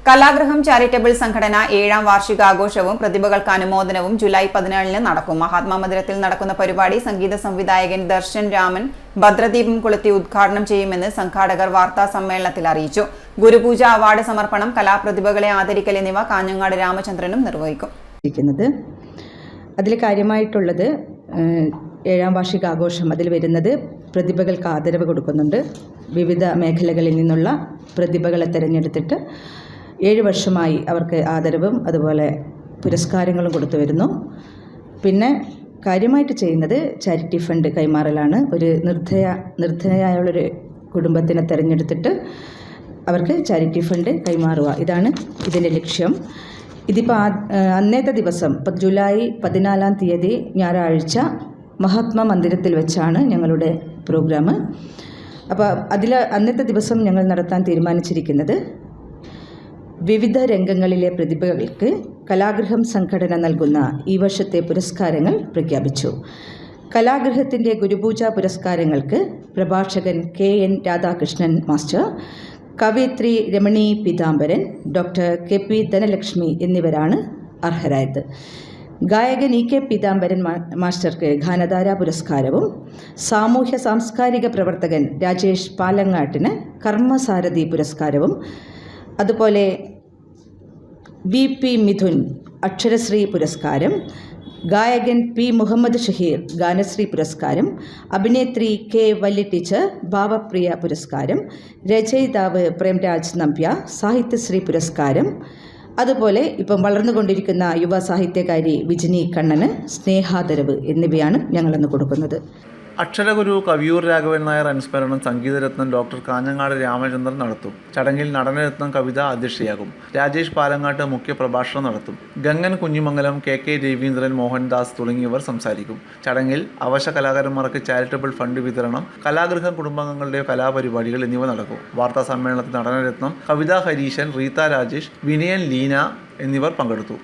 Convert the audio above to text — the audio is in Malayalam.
കലാഗ്രഹം ചാരിറ്റബിൾ സംഘടന 7ാം വാർഷികാഘോഷവും പ്രതിഭകൾക്ക് അനുമോദനവും ജൂലൈ 17-ന് നടക്കും. മഹാത്മാ മന്ദിരത്തിൽ നടക്കുന്ന പരിപാടി സംഗീത സംവിധായകൻ ദർശൻ രാമൻ ഭദ്രദീപം കൊളുത്തി ഉദ്ഘാടനം ചെയ്യുമെന്ന് സംഘാടകർ വാർത്താ സമ്മേളനത്തിൽ അറിയിച്ചു. ഗുരുപൂജ അവാർഡ് സമർപ്പണം, കലാപ്രതിഭകളെ ആദരിക്കൽ എന്നിവ കാഞ്ഞങ്ങാട് രാമചന്ദ്രനും നിർവഹിക്കും. അതിൽ കാര്യമായിട്ടുള്ളത് 7ാം വാർഷികാഘോഷം. അതിൽ വരുന്നത് പ്രതിഭകൾക്ക് ആദരവ് കൊടുക്കുന്നുണ്ട്. വിവിധ മേഖലകളിൽ നിന്നുള്ള പ്രതിഭകളെ തിരഞ്ഞെടുത്തിട്ട് 7 വർഷമായി അവർക്ക് ആദരവും അതുപോലെ പുരസ്കാരങ്ങളും കൊടുത്തു വരുന്നു. പിന്നെ കാര്യമായിട്ട് ചെയ്യുന്നത് ചാരിറ്റി ഫണ്ട് കൈമാറലാണ്. ഒരു നിർധനയായുള്ളൊരു കുടുംബത്തിനെ തിരഞ്ഞെടുത്തിട്ട് അവർക്ക് ചാരിറ്റി ഫണ്ട് കൈമാറുക, ഇതാണ് ഇതിൻ്റെ ലക്ഷ്യം. ഇതിപ്പോൾ അന്നത്തെ ദിവസം ജൂലൈ 14-ാം തീയതി ഞായറാഴ്ച മഹാത്മാ മന്ദിരത്തിൽ വെച്ചാണ് ഞങ്ങളുടെ പ്രോഗ്രാം. അപ്പോൾ അന്നത്തെ ദിവസം ഞങ്ങൾ നടത്താൻ തീരുമാനിച്ചിരിക്കുന്നത് വിവിധ രംഗങ്ങളിലെ പ്രതിഭകൾക്ക് കലാഗ്രഹം സംഘടന നൽകുന്ന ഈ വർഷത്തെ പുരസ്കാരങ്ങൾ പ്രഖ്യാപിച്ചു. കലാഗ്രഹത്തിൻ്റെ ഗുരുപൂജ പുരസ്കാരങ്ങൾക്ക് പ്രഭാഷകൻ KN രാധാകൃഷ്ണൻ മാസ്റ്റർ, കവയിത്രി രമണി പീതാംബരൻ, ഡോക്ടർ KP ധനലക്ഷ്മി എന്നിവരാണ് അർഹരായത്. ഗായകൻ EK പീതാംബരൻ മാസ്റ്റർക്ക് ഗാനധാര പുരസ്കാരവും, സാമൂഹ്യ സാംസ്കാരിക പ്രവർത്തകൻ രാജേഷ് പാലങ്ങാട്ടിന് കർമ്മസാരഥി പുരസ്കാരവും, അതുപോലെ VP മിഥുൻ അക്ഷരശ്രീ പുരസ്കാരം, ഗായകൻ P മുഹമ്മദ് ഷഹീർ ഗാനശ്രീ പുരസ്കാരം, അഭിനേത്രി K വല്യ ടീച്ചർ ഭാവപ്രിയ പുരസ്കാരം, രചയിതാവ് പ്രേംരാജ് നമ്പ്യ സാഹിത്യശ്രീ പുരസ്കാരം, അതുപോലെ ഇപ്പം വളർന്നുകൊണ്ടിരിക്കുന്ന യുവ സാഹിത്യകാരി വിജിനി കണ്ണന് സ്നേഹാദരവ് എന്നിവയാണ് ഞങ്ങളിന്ന് കൊടുക്കുന്നത്. അക്ഷരഗുരു കവിയൂർ രാഘവൻ നായർ അനുസ്മരണം സംഗീതരത്നം ഡോക്ടർ കാഞ്ഞങ്ങാട് രാമചന്ദ്രൻ നടത്തും. ചടങ്ങിൽ നടനരത്നം കവിത അധ്യക്ഷയാകും. രാജേഷ് പാലങ്ങാട്ട് മുഖ്യ പ്രഭാഷണം നടത്തും. ഗംഗൻ കുഞ്ഞിമംഗലം, KK രവീന്ദ്രൻ, മോഹൻദാസ് തുടങ്ങിയവർ സംസാരിക്കും. ചടങ്ങിൽ അവശ കലാകാരന്മാർക്ക് ചാരിറ്റബിൾ ഫണ്ട് വിതരണം, കലാഗ്രഹം കുടുംബാംഗങ്ങളുടെ കലാപരിപാടികൾ എന്നിവ നടക്കും. വാർത്താ സമ്മേളനത്തിൽ നടനരത്നം, കവിത ഹരീശൻ, റീത്ത രാജേഷ്, വിനയൻ, ലീന എന്നിവർ പങ്കെടുത്തു.